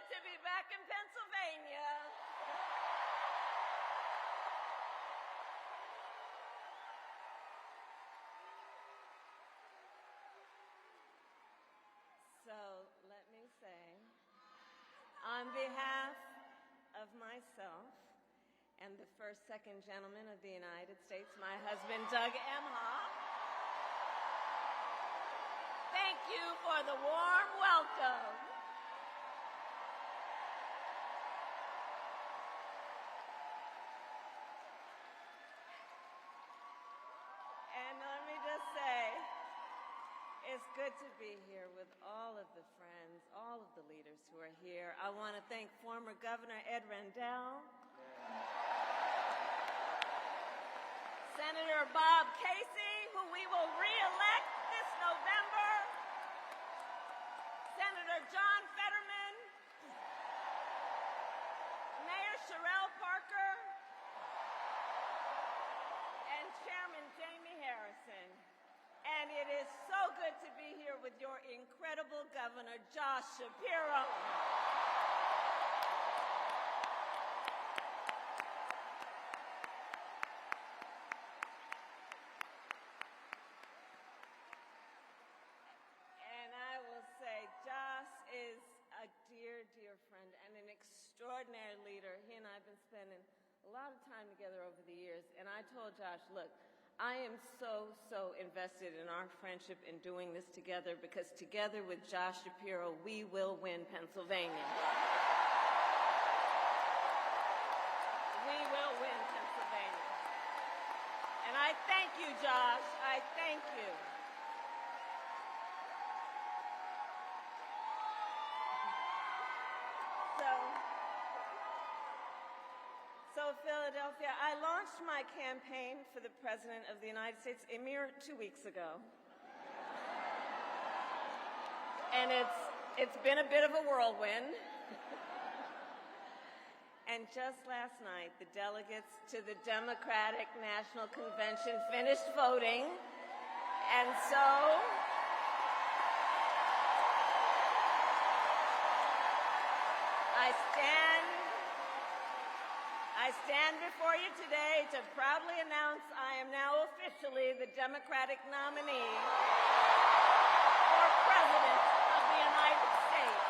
good to be back in Pennsylvania. So let me say, on behalf of myself and the first second gentleman of the United States, my husband, Doug Emhoff, thank you for the warm welcome. And let me just say, it's good to be here with all of the friends, all of the leaders who are here. I want to thank former Governor Ed Rendell, Senator Bob Casey, who we will re-elect this November, Senator John Fetterman, Mayor Sherelle Parker, and Chairman Jamie Harrison. And it is so good to be here with your incredible Governor, Josh Shapiro. And I will say, Josh is a dear, dear friend and an extraordinary leader. He and I have been spending a lot of time together over the years. And I told Josh, look, I am so invested in our friendship in doing this together, because together with Josh Shapiro, we will win Pennsylvania. We will win Pennsylvania. And I thank you, Josh. I thank you. So Philadelphia, I launched my campaign for the President of the United States a mere 2 weeks ago. And it's been a bit of a whirlwind. And just last night, the delegates to the Democratic National Convention finished voting. And so I stand before you today to proudly announce I am now officially the Democratic nominee for President of the United States.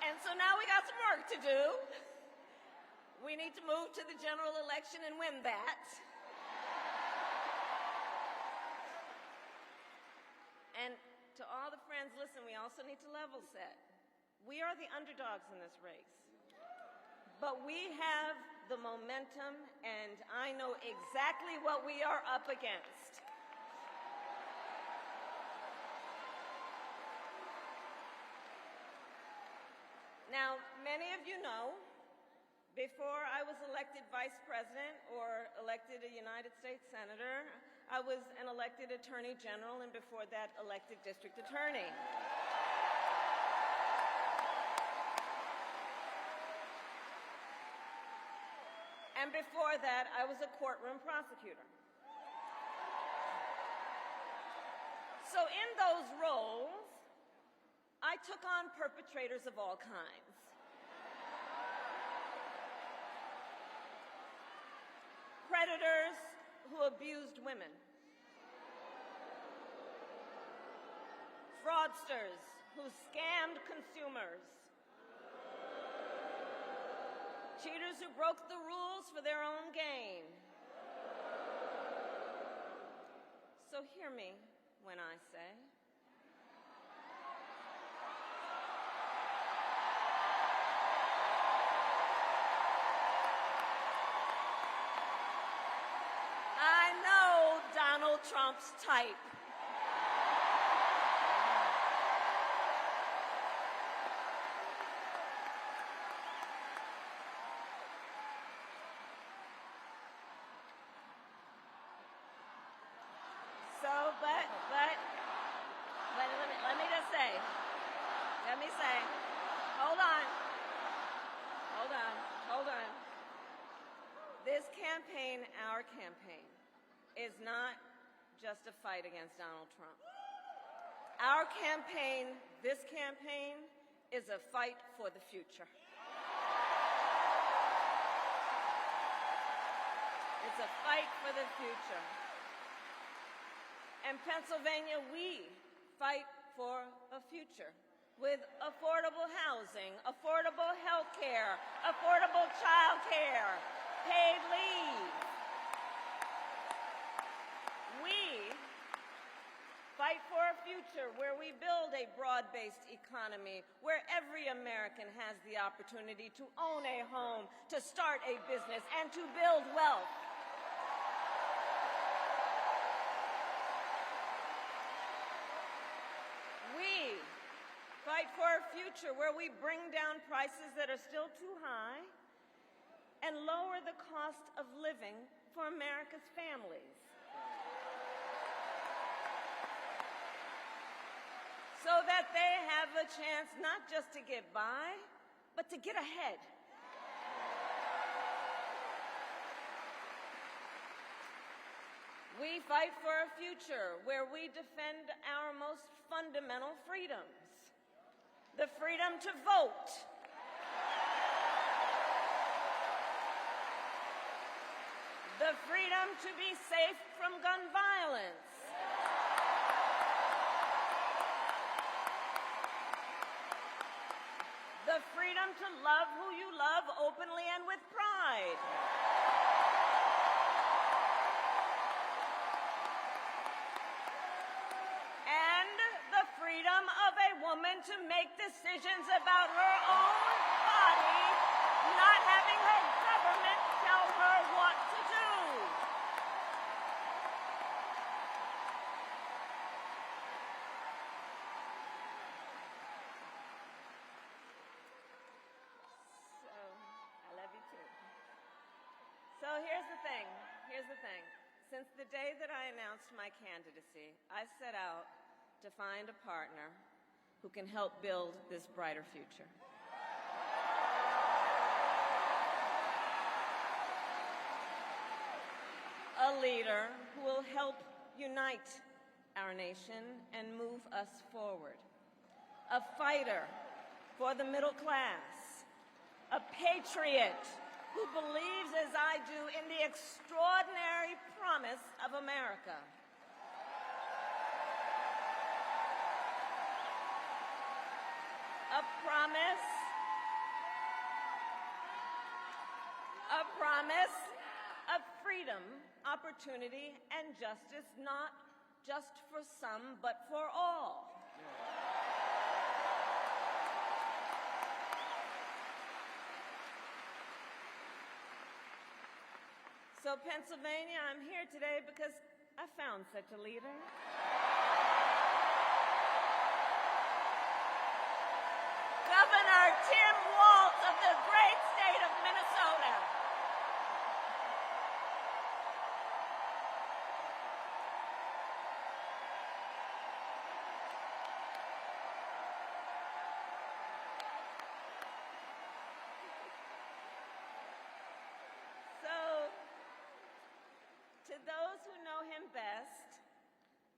And so now we got some work to do. We need to move to the general election and win that. And to all the friends, listen, we also need to level set. We are the underdogs in this race. But we have the momentum, and I know exactly what we are up against. Now, many of you know, before I was elected vice president or elected a United States senator, I was an elected attorney general, and before that, elected district attorney. And before that, I was a courtroom prosecutor. So in those roles, I took on perpetrators of all kinds. Predators who abused women, fraudsters who scammed consumers, cheaters who broke the rules for their own gain. So hear me when I say, I know Donald Trump's type. So, but let me just say, hold on. campaign, our campaign, is not just a fight against Donald Trump. Our campaign, this campaign, is a fight for the future. It's a fight for the future. In Pennsylvania, we fight for a future with affordable housing, affordable health care, affordable child care, paid leave. We fight for a future where we build a broad-based economy, where every American has the opportunity to own a home, to start a business, and to build wealth. We fight for a future where we bring down prices that are still too high and lower the cost of living for America's families, so that they have a chance not just to get by, but to get ahead. We fight for a future where we defend our most fundamental freedoms: the freedom to vote, the freedom to be safe from gun violence, the freedom to love who you love openly and with pride, and the freedom of a woman to make decisions about her own body, not having her government tell her what to do. So here's the thing. Since the day that I announced my candidacy, I set out to find a partner who can help build this brighter future. A leader who will help unite our nation and move us forward. A fighter for the middle class. A patriot who believes, as I do, in the extraordinary promise of America. A promise of freedom, opportunity, and justice, not just for some, but for all. So, Pennsylvania, I'm here today because I found such a leader. Governor Tim Walz of the great state of Minnesota.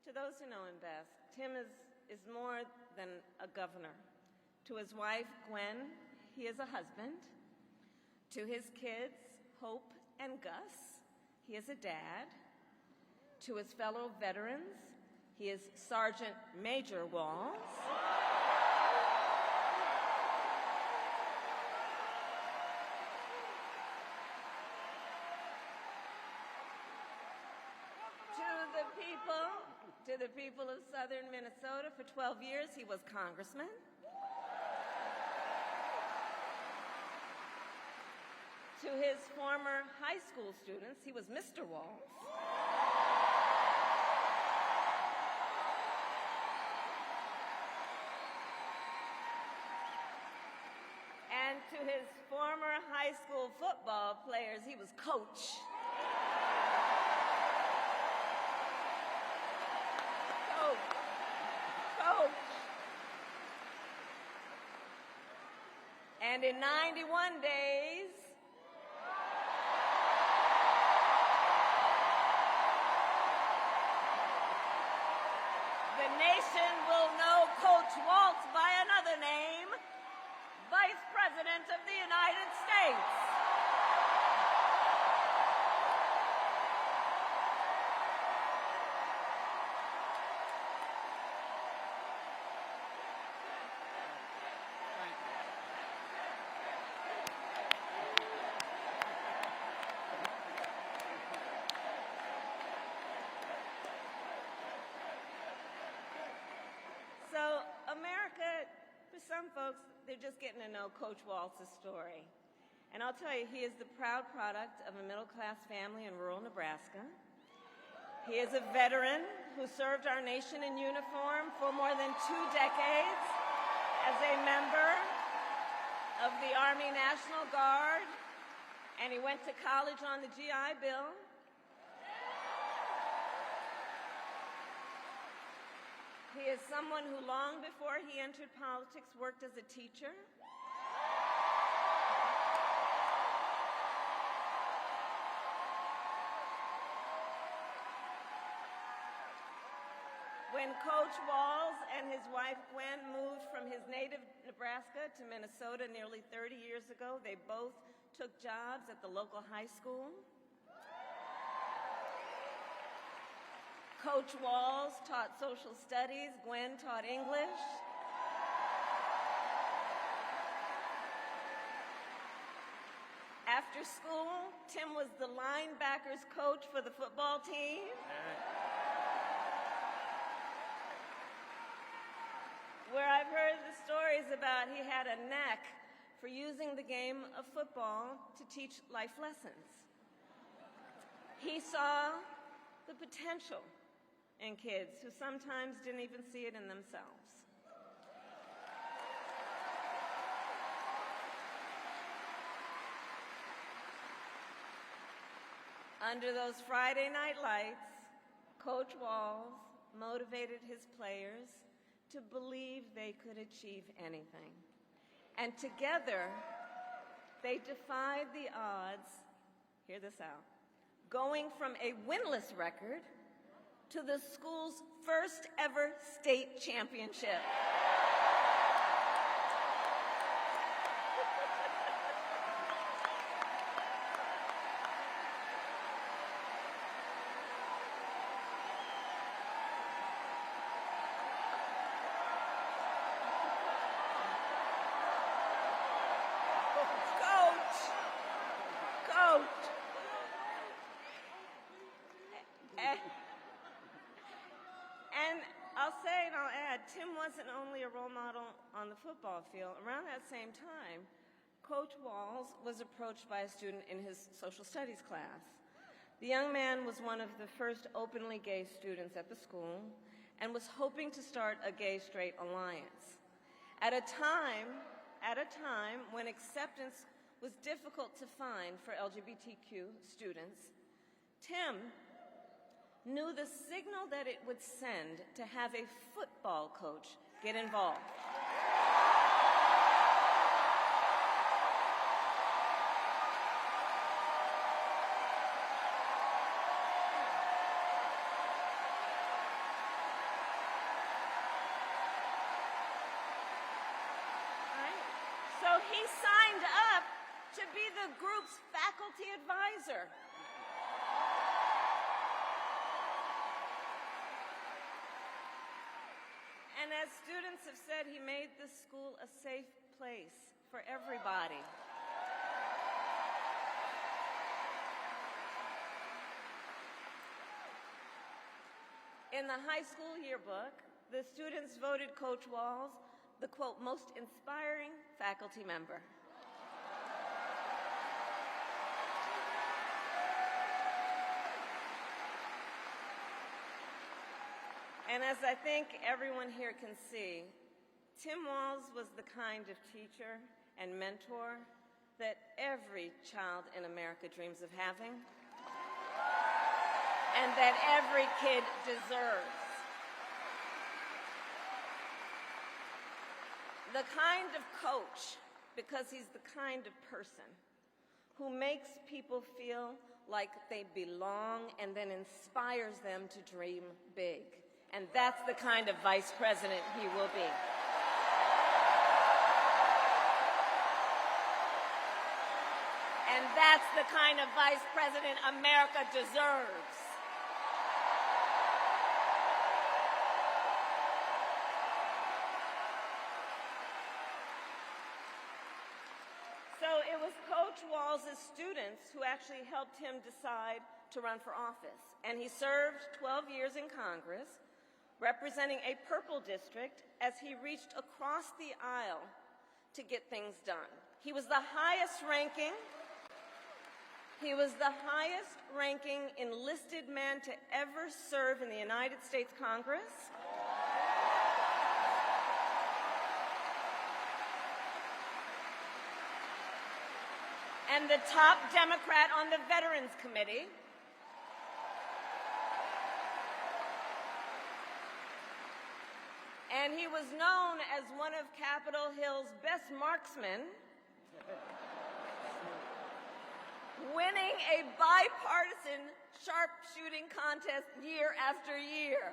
To those who know him best, Tim is more than a governor. To his wife, Gwen, he is a husband. To his kids, Hope and Gus, he is a dad. To his fellow veterans, he is Sergeant Major Walz. To the people of southern Minnesota, for 12 years, he was congressman. To his former high school students, he was Mr. Walz. And to his former high school football players, he was Coach. And in 91 days, The nation will know Coach Waltz by another name, Vice President of the United States. So America, for some folks, they're just getting to know Coach Waltz's story. And I'll tell you, he is the proud product of a middle-class family in rural Nebraska. He is a veteran who served our nation in uniform for more than 2 decades as a member of the Army National Guard, and he went to college on the GI Bill. He is someone who, long before he entered politics, worked as a teacher. When Coach Waltz and his wife Gwen moved from his native Nebraska to Minnesota nearly 30 years ago, they both took jobs at the local high school. Coach Waltz taught social studies, Gwen taught English. After school, Tim was the linebackers coach for the football team. Where I've heard the stories about he had a knack for using the game of football to teach life lessons. He saw the potential in kids who sometimes didn't even see it in themselves. Under those Friday night lights, Coach Waltz motivated his players to believe they could achieve anything. And together, they defied the odds, hear this out, going from a winless record to the school's first ever state championship. And I'll say and I'll add, Tim wasn't only a role model on the football field. Around that same time, Coach Waltz was approached by a student in his social studies class. The young man was one of the first openly gay students at the school and was hoping to start a gay-straight alliance. At a time when acceptance was difficult to find for LGBTQ students, Tim knew the signal that it would send to have a football coach get involved. So he signed up to be the group's faculty advisor. And as students have said, he made the school a safe place for everybody. In the high school yearbook, the students voted Coach Waltz the, quote, most inspiring faculty member. And as I think everyone here can see, Tim Waltz was the kind of teacher and mentor that every child in America dreams of having, and that every kid deserves. The kind of coach, because he's the kind of person who makes people feel like they belong and then inspires them to dream big And that's the kind of vice president he will be. And that's the kind of vice president America deserves. So it was Coach Walz's students who actually helped him decide to run for office. And he served 12 years in Congress, representing a purple district as he reached across the aisle to get things done. He was the highest ranking enlisted man to ever serve in the United States Congress. And the top Democrat on the Veterans Committee. And he was known as one of Capitol Hill's best marksmen, winning a bipartisan sharpshooting contest year after year.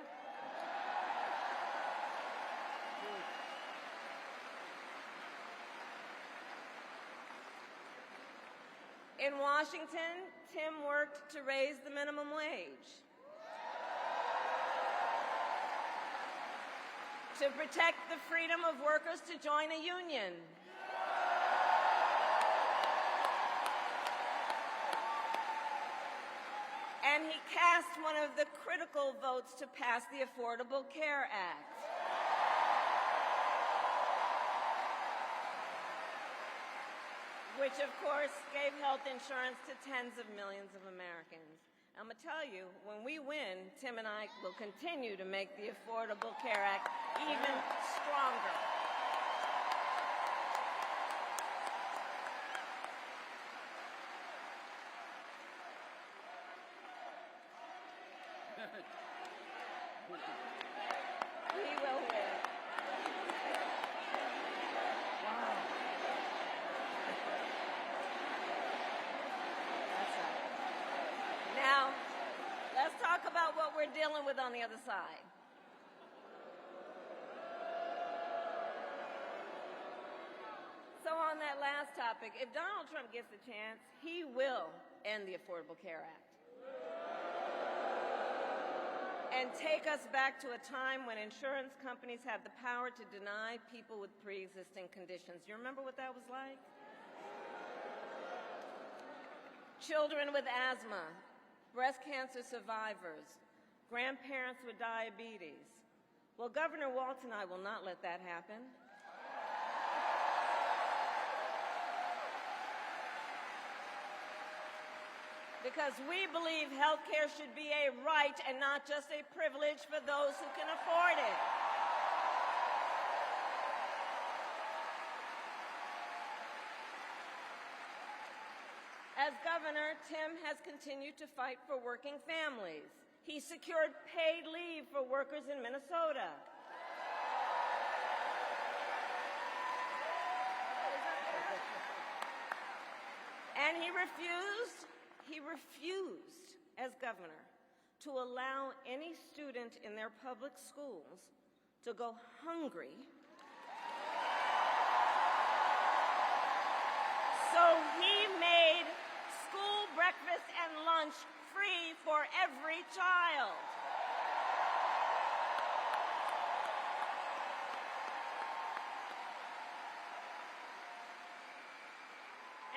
In Washington, Tim worked to raise the minimum wage, to protect the freedom of workers to join a union, and he cast one of the critical votes to pass the Affordable Care Act. Which, of course, gave health insurance to tens of millions of Americans. I'm going to tell you, when we win, Tim and I will continue to make the Affordable Care Act even stronger. We will win. Now, let's talk about what we're dealing with on the other side. So on that last topic, if Donald Trump gets the chance, he will end the Affordable Care Act and take us back to a time when insurance companies had the power to deny people with pre-existing conditions. You remember what that was like? Children with asthma, breast cancer survivors, grandparents with diabetes. Well, Governor Walz and I will not let that happen. Because we believe health care should be a right and not just a privilege for those who can afford it. As governor, Tim has continued to fight for working families. He secured paid leave for workers in Minnesota. And he refused as governor to allow any student in their public schools to go hungry. So he made school breakfast and lunch free for every child.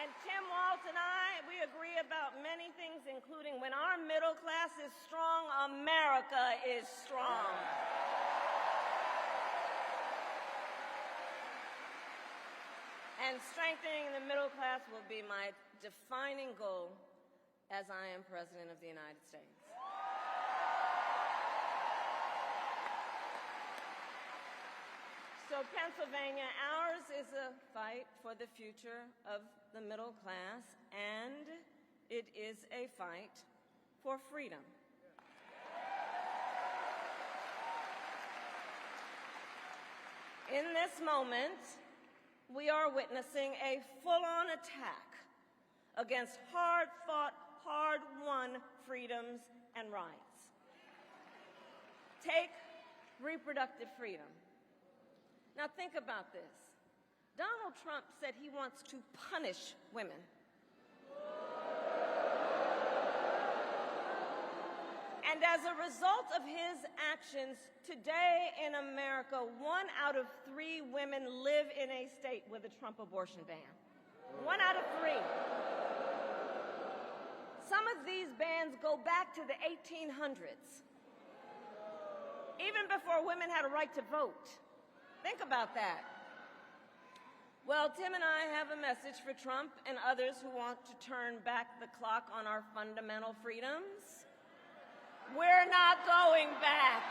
And Tim Walz and I, we agree about many things, including when our middle class is strong, America is strong. And strengthening the middle class will be my defining goal as I am President of the United States. So Pennsylvania, ours is a fight for the future of the middle class, and it is a fight for freedom. In this moment, we are witnessing a full-on attack against hard-fought, hard-won freedoms and rights. Take reproductive freedom. Now think about this. Donald Trump said he wants to punish women. And as a result of his actions, today in America, 1 out of 3 women live in a state with a Trump abortion ban. 1 out of 3. Some of these bans go back to the 1800s, even before women had a right to vote. Think about that. Well, Tim and I have a message for Trump and others who want to turn back the clock on our fundamental freedoms. We're not going back.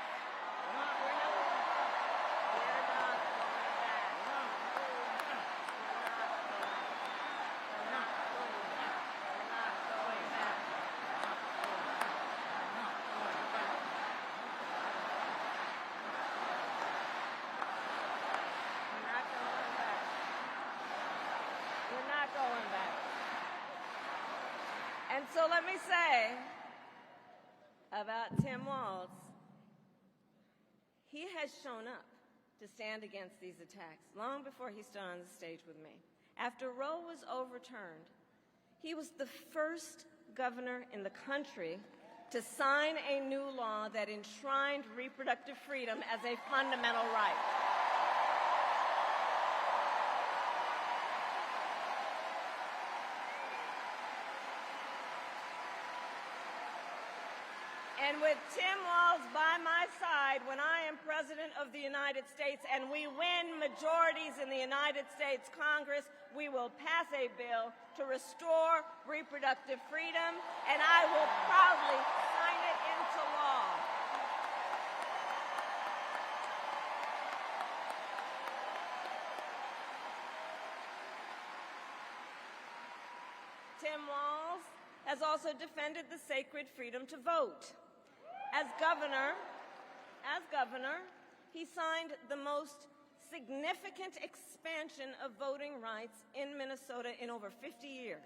And so let me say about Tim Walz, he has shown up to stand against these attacks long before he stood on the stage with me. After Roe was overturned, he was the first governor in the country to sign a new law that enshrined reproductive freedom as a fundamental right. And with Tim Walz by my side when I am President of the United States and we win majorities in the United States Congress, we will pass a bill to restore reproductive freedom, and I will proudly sign it into law. Tim Walz has also defended the sacred freedom to vote. As governor, he signed the most significant expansion of voting rights in Minnesota in over 50 years.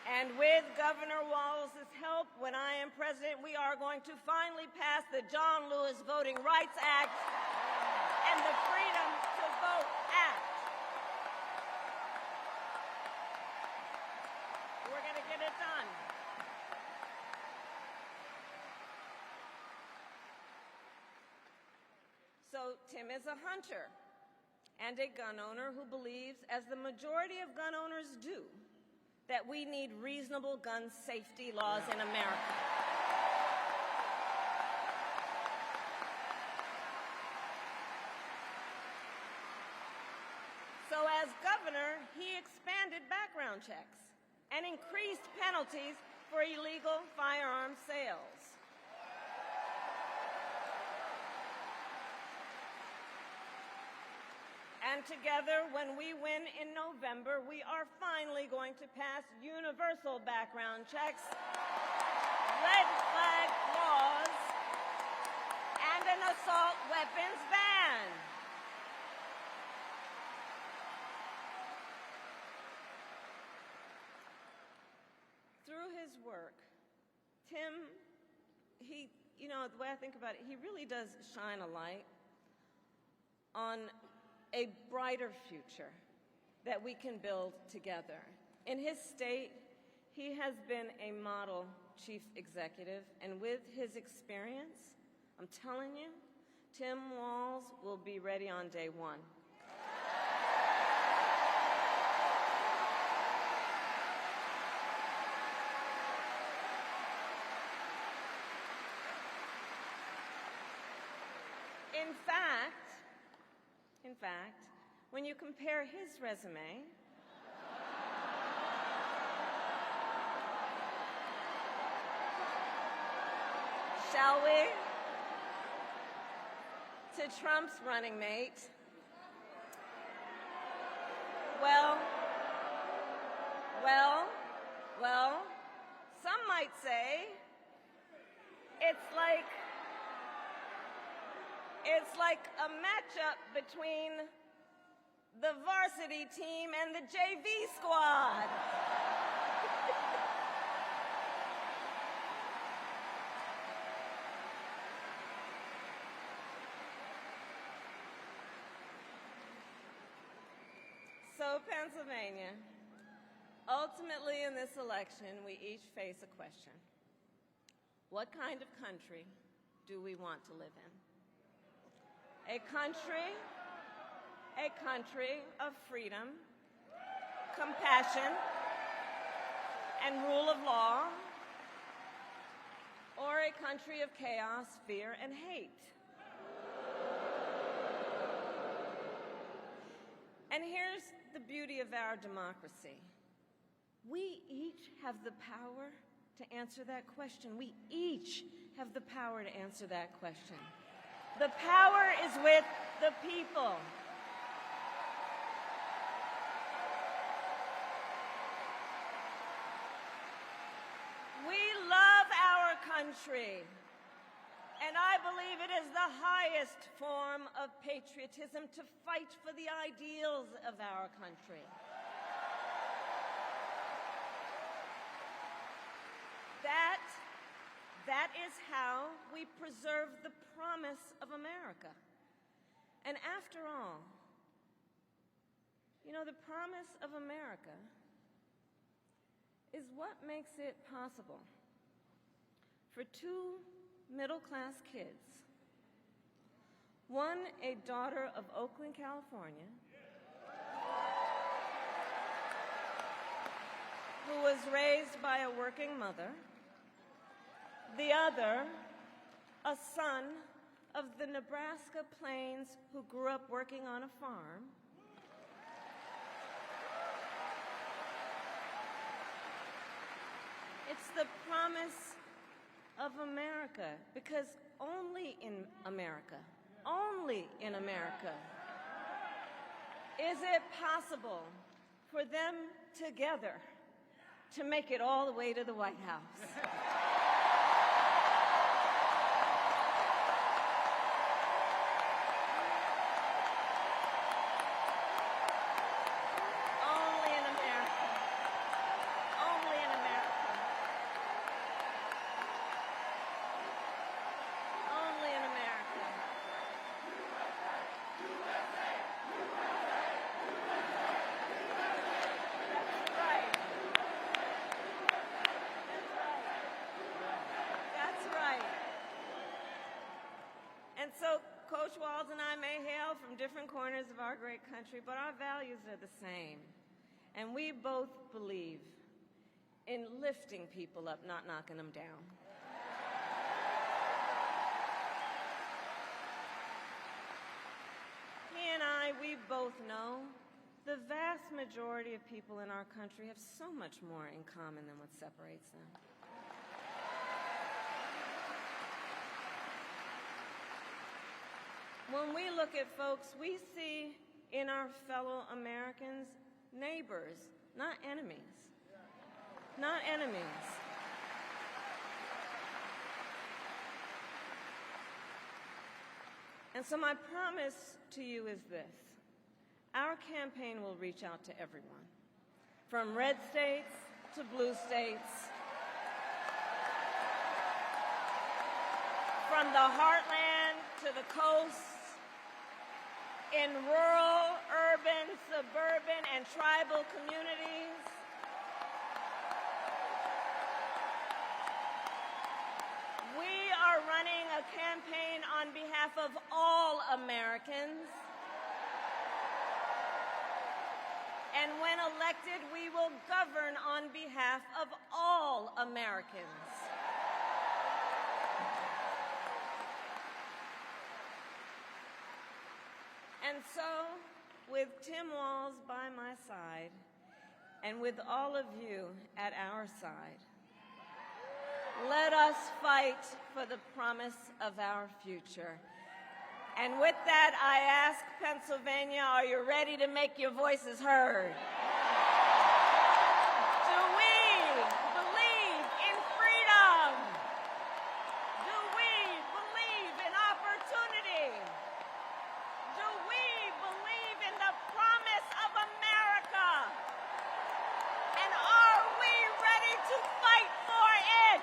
And with Governor Walz's help, when I am president, we are going to finally pass the John Lewis Voting Rights Act and the Freedom to Vote Act. We're going to get it done. So Tim is a hunter and a gun owner who believes, as the majority of gun owners do, that we need reasonable gun safety laws in America. So as governor, he expanded background checks and increased penalties for illegal firearms sales. And together, when we win in November, we are finally going to pass universal background checks, red flag laws, and an assault weapons ban. Through his work, Tim, the way I think about it, he really does shine a light on a brighter future that we can build together. In his state, he has been a model chief executive, and with his experience, I'm telling you, Tim Walz will be ready on day one. In fact, when you compare his resume shall we, to Trump's running mate, well, some might say it's like a matchup between the varsity team and the JV squad. So, Pennsylvania, ultimately in this election, we each face a question. What kind of country do we want to live in? A country of freedom, compassion, and rule of law, or a country of chaos, fear, and hate? And here's the beauty of our democracy. We each have the power to answer that question. We each have the power to answer that question. The power is with the people. We love our country, and I believe it is the highest form of patriotism to fight for the ideals of our country. That is how we preserve the promise of America. And after all, you know, the promise of America is what makes it possible for two middle-class kids, one a daughter of Oakland, California, who was raised by a working mother, the other a son of the Nebraska plains who grew up working on a farm, it's the promise of America, because only in America is it possible for them together to make it all the way to the White House. And so Coach Walz and I may hail from different corners of our great country, but our values are the same. And we both believe in lifting people up, not knocking them down. He and I, we both know the vast majority of people in our country have so much more in common than what separates them. When we look at folks, we see in our fellow Americans neighbors, not enemies. Not enemies. And so my promise to you is this. Our campaign will reach out to everyone, from red states to blue states, from the heartland to the coast, in rural, urban, suburban, and tribal communities. We are running a campaign on behalf of all Americans. And when elected, we will govern on behalf of all Americans. And so, with Tim Walz by my side, and with all of you at our side, let us fight for the promise of our future. And with that, I ask Pennsylvania, are you ready to make your voices heard? Do we believe in freedom? Do we believe in opportunity? Do we believe in the promise of America? And are we ready to fight for it?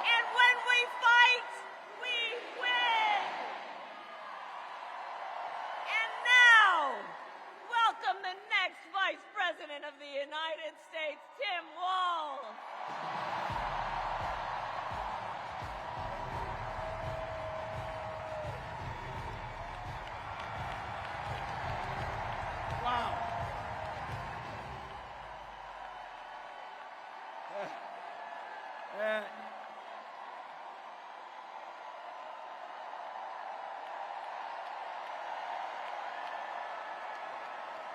And when we fight, we win. And now, And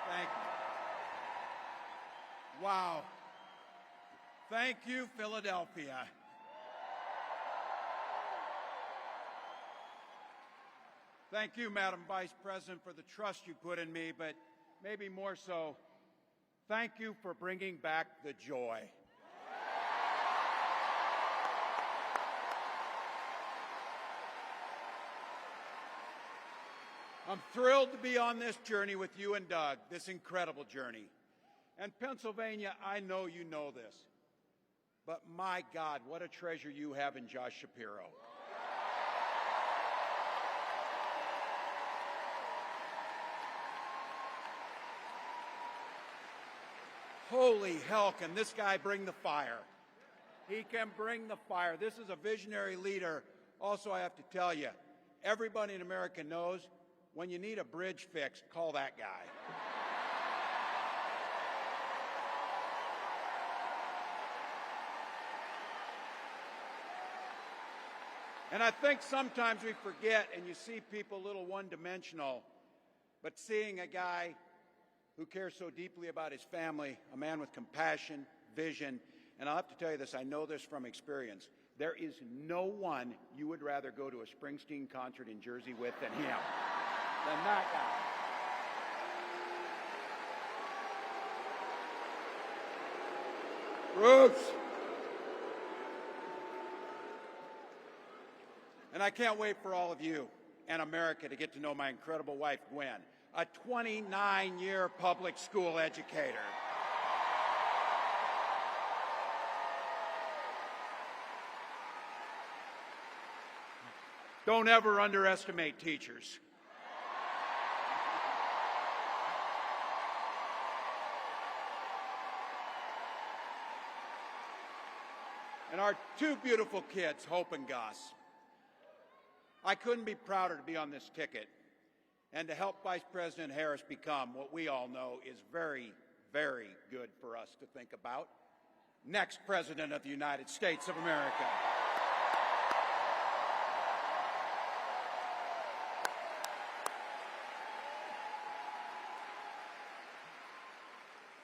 thank you. Wow. Thank you, Philadelphia. Thank you, Madam Vice President, for the trust you put in me, but maybe more so, thank you for bringing back the joy. I'm thrilled to be on this journey with you and Doug, this incredible journey. And Pennsylvania, I know you know this, but my God, what a treasure you have in Josh Shapiro. Holy hell, can this guy bring the fire? He can bring the fire. This is a visionary leader. Also, I have to tell you, everybody in America knows when you need a bridge fixed, call that guy. And I think sometimes we forget, and you see people a little one-dimensional, but seeing a guy who cares so deeply about his family, a man with compassion, vision, and I'll have to tell you this, I know this from experience, there is no one you would rather go to a Springsteen concert in Jersey with than him, than that guy. Bruce! And I can't wait for all of you and America to get to know my incredible wife, Gwen, a 29-year public school educator. Don't ever underestimate teachers. And our two beautiful kids, Hope and Gus. I couldn't be prouder to be on this ticket and to help Vice President Harris become what we all know is very, very good for us to think about, next President of the United States of America.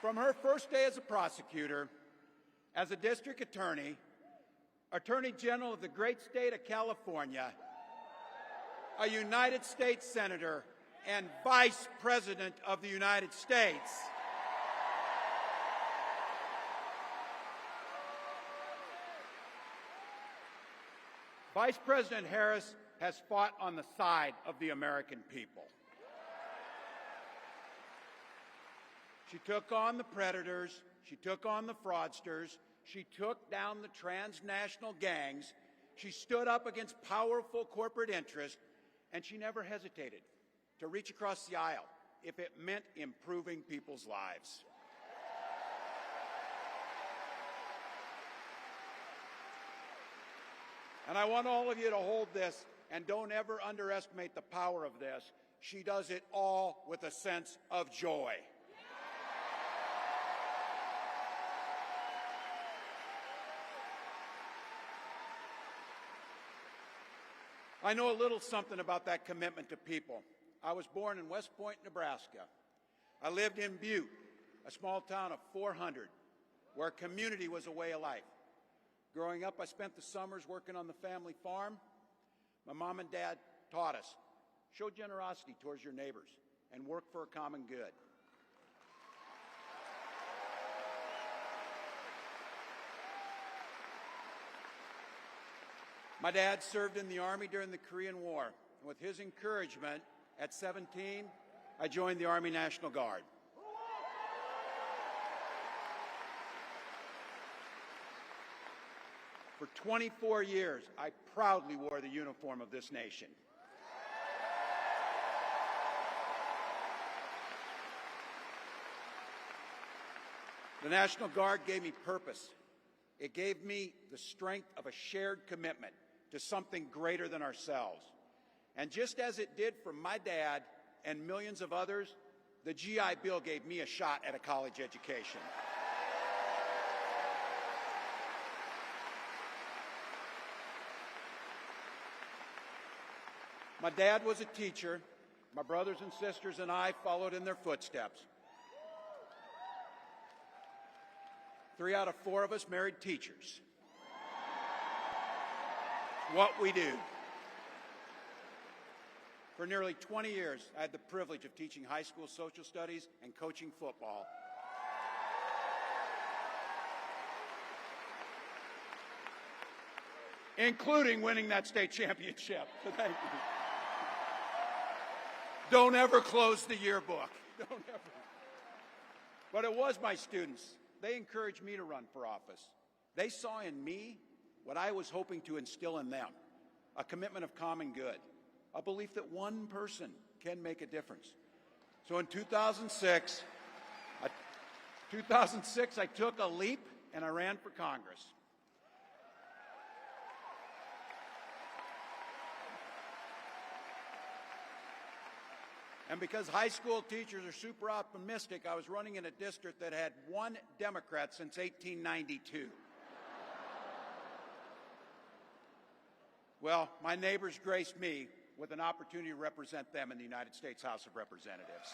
From her first day as a prosecutor, as a district attorney, Attorney General of the great state of California, a United States Senator, and Vice President of the United States. Vice President Harris has fought on the side of the American people. She took on the predators, she took on the fraudsters, she took down the transnational gangs, she stood up against powerful corporate interests, and she never hesitated to reach across the aisle if it meant improving people's lives. And I want all of you to hold this, and don't ever underestimate the power of this. She does it all with a sense of joy. I know a little something about that commitment to people. I was born in West Point, Nebraska. I lived in Butte, a small town of 400, where community was a way of life. Growing up, I spent the summers working on the family farm. My mom and dad taught us, show generosity towards your neighbors and work for a common good. My dad served in the Army during the Korean War. And with his encouragement, at 17, I joined the Army National Guard. For 24 years, I proudly wore the uniform of this nation. The National Guard gave me purpose. It gave me the strength of a shared commitment to something greater than ourselves. And just as it did for my dad and millions of others, the GI Bill gave me a shot at a college education. My dad was a teacher. My brothers and sisters and I followed in their footsteps. 3 out of 4 of us married teachers. What we do. For nearly 20 years, I had the privilege of teaching high school social studies and coaching football. Including winning that state championship. Thank you. Don't ever close the yearbook. Don't ever. But it was my students. They encouraged me to run for office. They saw in me what I was hoping to instill in them, a commitment of common good, a belief that one person can make a difference. So in 2006, I took a leap and I ran for Congress. And because high school teachers are super optimistic, I was running in a district that had 1 Democrat since 1892. Well, my neighbors graced me with an opportunity to represent them in the United States House of Representatives.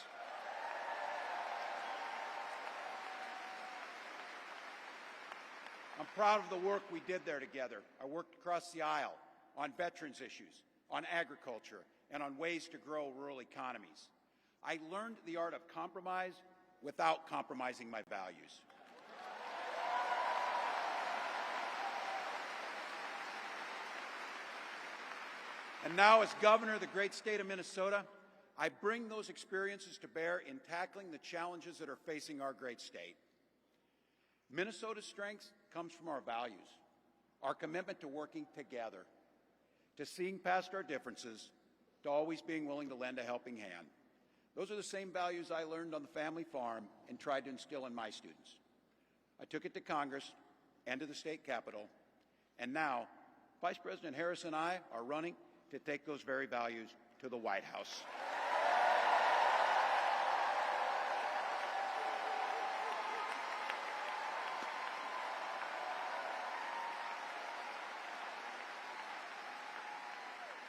I'm proud of the work we did there together. I worked across the aisle on veterans issues, on agriculture, and on ways to grow rural economies. I learned the art of compromise without compromising my values. And now, as governor of the great state of Minnesota, I bring those experiences to bear in tackling the challenges that are facing our great state. Minnesota's strength comes from our values, our commitment to working together, to seeing past our differences, to always being willing to lend a helping hand. Those are the same values I learned on the family farm and tried to instill in my students. I took it to Congress and to the state capitol, and now Vice President Harris and I are running to take those very values to the White House.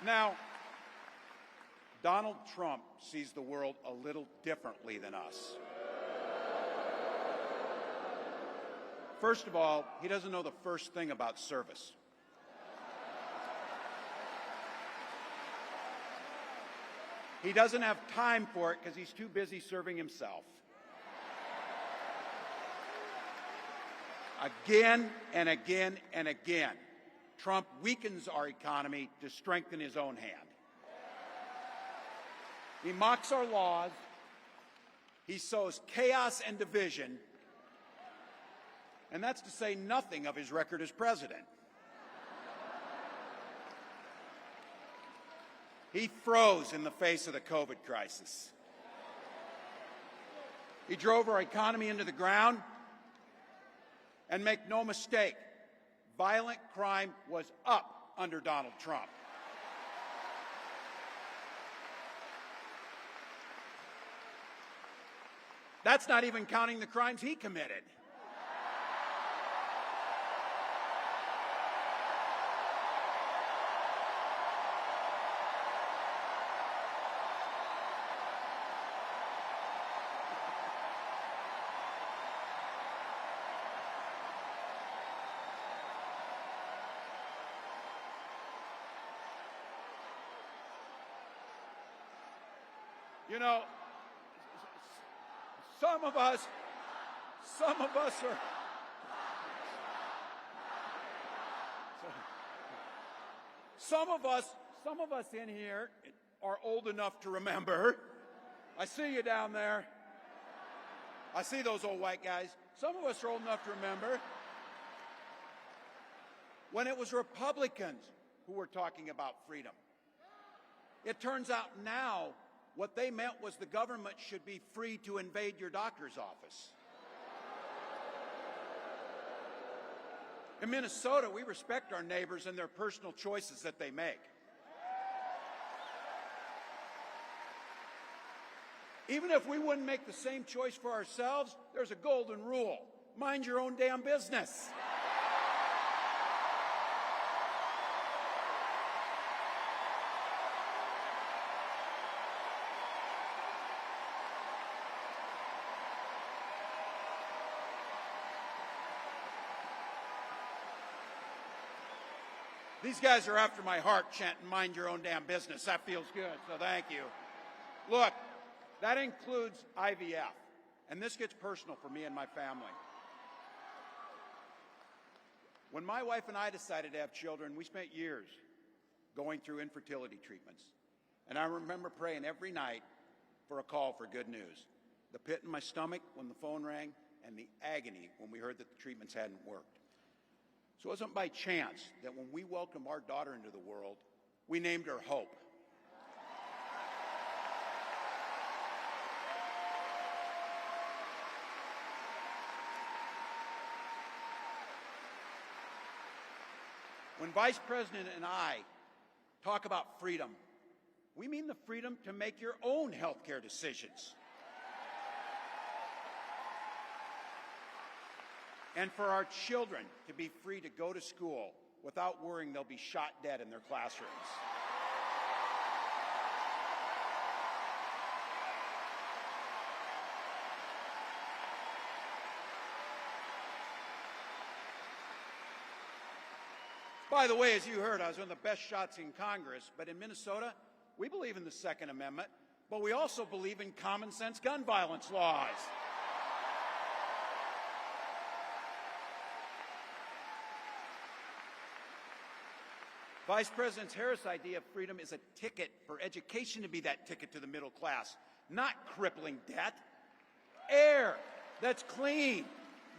Now, Donald Trump sees the world a little differently than us. First of all, he doesn't know the first thing about service. He doesn't have time for it because he's too busy serving himself. Again and again and again, Trump weakens our economy to strengthen his own hand. He mocks our laws. He sows chaos and division. And that's to say nothing of his record as president. He froze in the face of the COVID crisis. He drove our economy into the ground. And make no mistake, violent crime was up under Donald Trump. That's not even counting the crimes he committed. You know, some of us are, some of us in here are old enough to remember. I see you down there. I see those old white guys. Some of us are old enough to remember when it was Republicans who were talking about freedom. It turns out now what they meant was the government should be free to invade your doctor's office. In Minnesota, we respect our neighbors and their personal choices that they make. Even if we wouldn't make the same choice for ourselves, there's a golden rule. Mind your own damn business. These guys are after my heart chanting, mind your own damn business. That feels good, so thank you. Look, that includes IVF, and this gets personal for me and my family. When my wife and I decided to have children, we spent years going through infertility treatments. And I remember praying every night for a call for good news. The pit in my stomach when the phone rang, and the agony when we heard that the treatments hadn't worked. So it wasn't by chance that when we welcomed our daughter into the world, we named her Hope. When Vice President and I talk about freedom, we mean the freedom to make your own health care decisions. And for our children to be free to go to school without worrying they'll be shot dead in their classrooms. By the way, as you heard, I was one of the best shots in Congress, but in Minnesota, we believe in the Second Amendment, but we also believe in common sense gun violence laws. Vice President Harris' idea of freedom is a ticket for education to be that ticket to the middle class, not crippling debt. Air that's clean,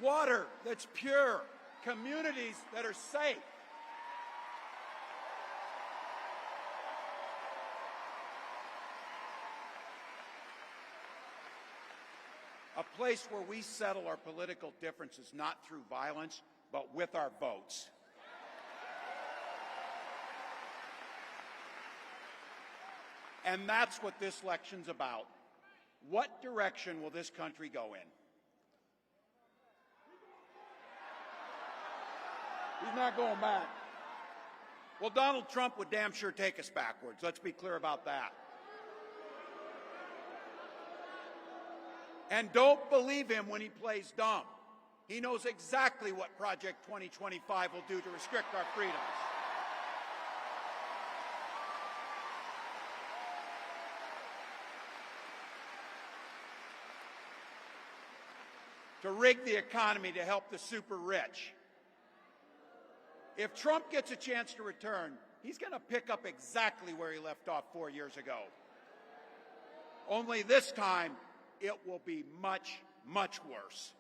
water that's pure, communities that are safe. A place where we settle our political differences not through violence, but with our votes. And that's what this election's about. What direction will this country go in? He's not going back. Well, Donald Trump would damn sure take us backwards. Let's be clear about that. And don't believe him when he plays dumb. He knows exactly what Project 2025 will do to restrict our freedoms. To rig the economy to help the super rich. If Trump gets a chance to return, he's going to pick up exactly where he left off 4 years ago. Only this time, it will be much, much worse.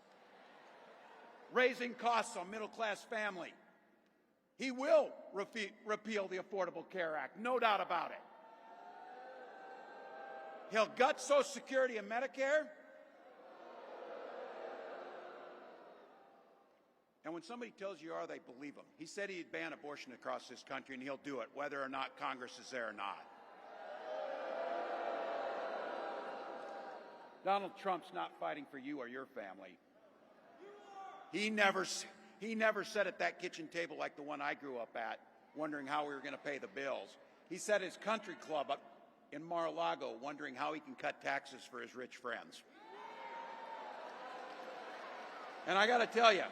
Raising costs on middle-class family. He will repeal the Affordable Care Act, no doubt about it. He'll gut Social Security and Medicare. And when somebody tells you are, they believe him. He said he'd ban abortion across this country, and he'll do it, whether or not Congress is there or not. Donald Trump's not fighting for you or your family. He never sat at that kitchen table like the one I grew up at, wondering how we were going to pay the bills. He sat at his country club up in Mar-a-Lago, wondering how he can cut taxes for his rich friends. And I got to tell you,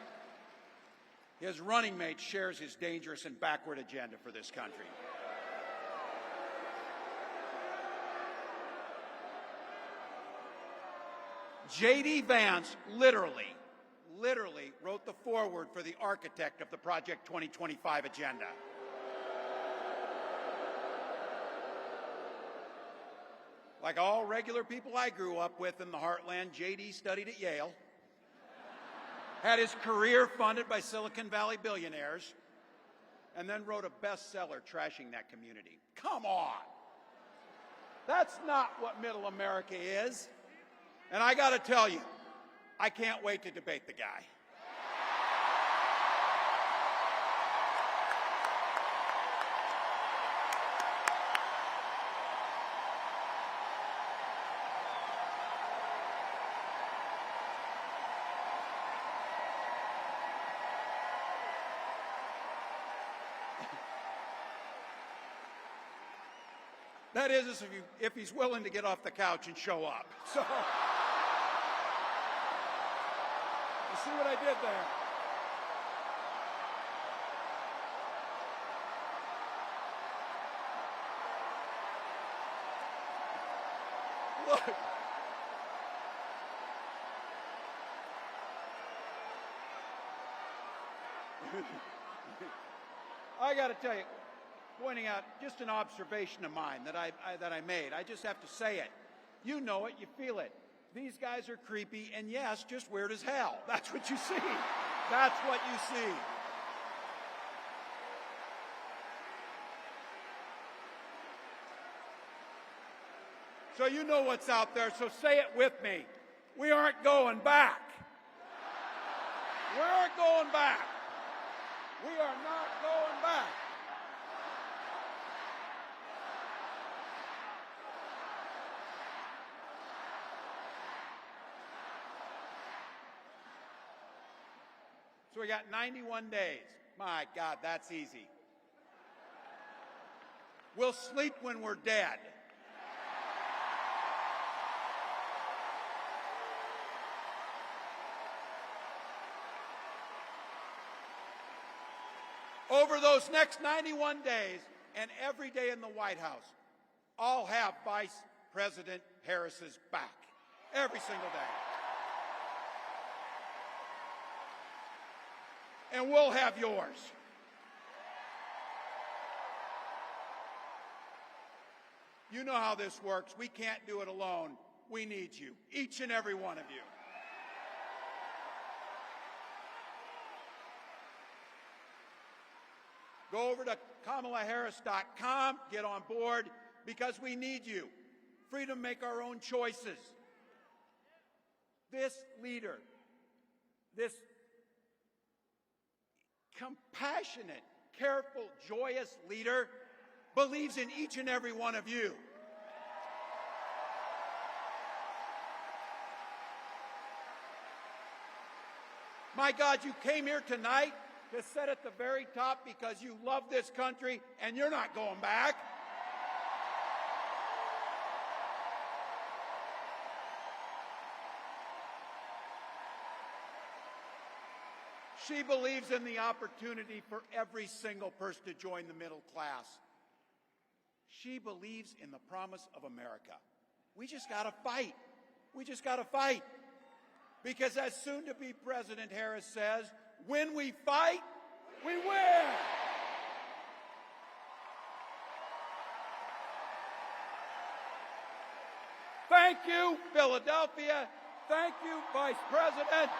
his running mate shares his dangerous and backward agenda for this country. J.D. Vance literally wrote the foreword for the architect of the Project 2025 agenda. Like all regular people I grew up with in the heartland, J.D. studied at Yale, had his career funded by Silicon Valley billionaires, and then wrote a bestseller trashing that community. Come on! That's not what middle America is. And I got to tell you, I can't wait to debate the guy. That is, if he's willing to get off the couch and show up. So, you see what I did there? Look. I got to tell you, pointing out just an observation of mine that I made. I just have to say it. You know it, you feel it. These guys are creepy, and yes, just weird as hell. That's what you see. That's what you see. So you know what's out there, so say it with me. We aren't going back. We aren't going back. We are not going back. So we got 91 days. My God, that's easy. We'll sleep when we're dead. Over those next 91 days and every day in the White House, I'll have Vice President Harris's back. Every single day. And we'll have yours. You know how this works. We can't do it alone. We need you, each and every one of you. Go over to KamalaHarris.com, get on board, because we need you. Freedom to make our own choices. This leader, this compassionate, careful, joyous leader believes in each and every one of you. My God, you came here tonight to sit at the very top because you love this country and you're not going back. She believes in the opportunity for every single person to join the middle class. She believes in the promise of America. We just got to fight. We just got to fight. Because as soon-to-be President Harris says, when we fight, we win. Thank you, Philadelphia. Thank you, Vice President.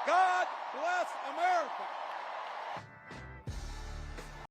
God bless America.